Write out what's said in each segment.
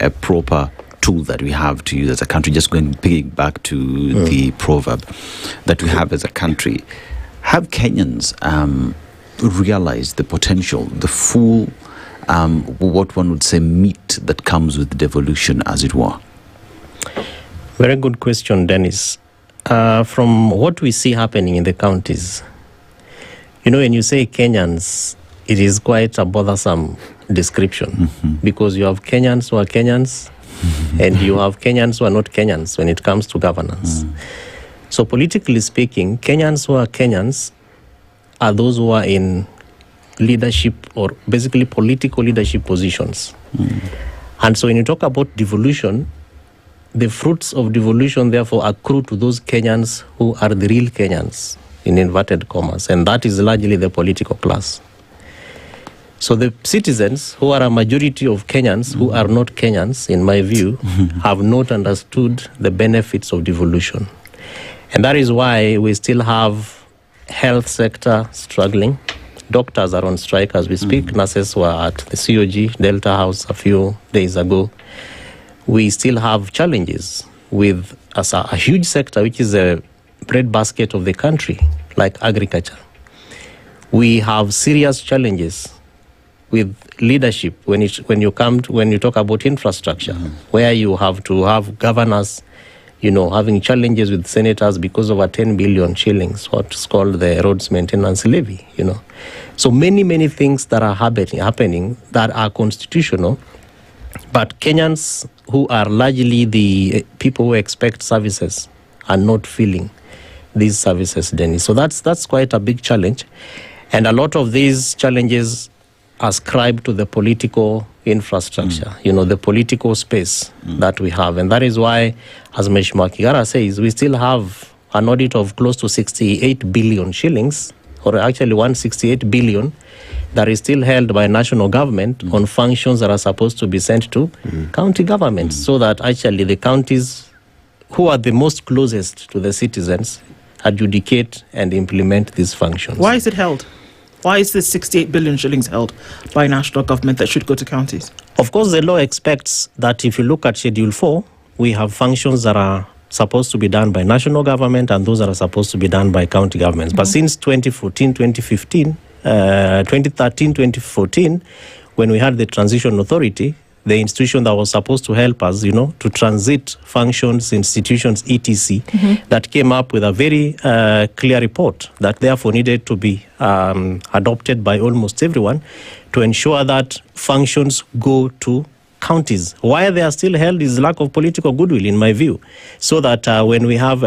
a proper tool that we have to use as a country, just going back to the proverb that we have as a country. Have Kenyans realized the potential, the full, what one would say, meat that comes with devolution, as it were? Very good question, Dennis. From what we see happening in the counties, when you say Kenyans, it is quite a bothersome description because you have Kenyans who are Kenyans and you have Kenyans who are not Kenyans when it comes to governance. So politically speaking, Kenyans who are Kenyans are those who are in leadership or basically political leadership positions. And so when you talk about devolution, the fruits of devolution therefore accrue to those Kenyans who are the real Kenyans, in inverted commas, and that is largely the political class. So the citizens who are a majority of Kenyans who are not Kenyans, in my view, have not understood the benefits of devolution. And that is why we still have health sector struggling. Doctors are on strike as we speak. Nurses were at the COG, Delta House a few days ago. We still have challenges with a huge sector, which is a breadbasket of the country, like agriculture. We have serious challenges with leadership when you talk about infrastructure, where you have to have governors, having challenges with senators because of a 10 billion shillings, what's called the roads maintenance levy, So many things that are happening that are constitutional, but Kenyans who are largely the people who expect services are not feeling these services, Dennis. So that's quite a big challenge. And a lot of these challenges ascribe to the political infrastructure, the political space that we have. And that is why, as Mheshimiwa Kigara says, we still have an audit of close to 68 billion shillings, or actually 168 billion, that is still held by national government on functions that are supposed to be sent to county governments, so that actually the counties who are the most closest to the citizens adjudicate and implement these functions. Why is it held? Why is this 68 billion shillings held by national government that should go to counties? Of course, the law expects that if you look at Schedule 4, we have functions that are supposed to be done by national government and those that are supposed to be done by county governments. But since 2013, 2014, when we had the Transition Authority, the institution that was supposed to help us, to transit functions, institutions, etc., that came up with a very clear report that therefore needed to be adopted by almost everyone to ensure that functions go to counties. Why they are still held is lack of political goodwill, in my view. So that when we have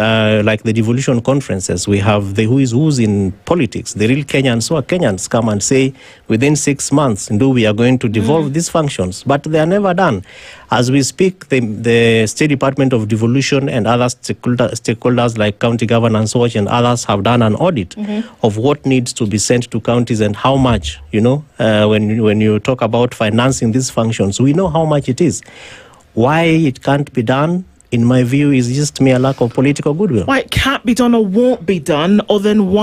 like the devolution conferences, we have the who's in politics, the real Kenyans who are Kenyans come and say within 6 months, we are going to devolve these functions, but they are never done. As we speak, the State Department of Devolution and other stakeholders like County Governance Watch and others have done an audit of what needs to be sent to counties and how much, when you talk about financing these functions, we know how much it is. Why it can't be done, in my view, is just mere lack of political goodwill. Why it can't be done or won't be done, or then why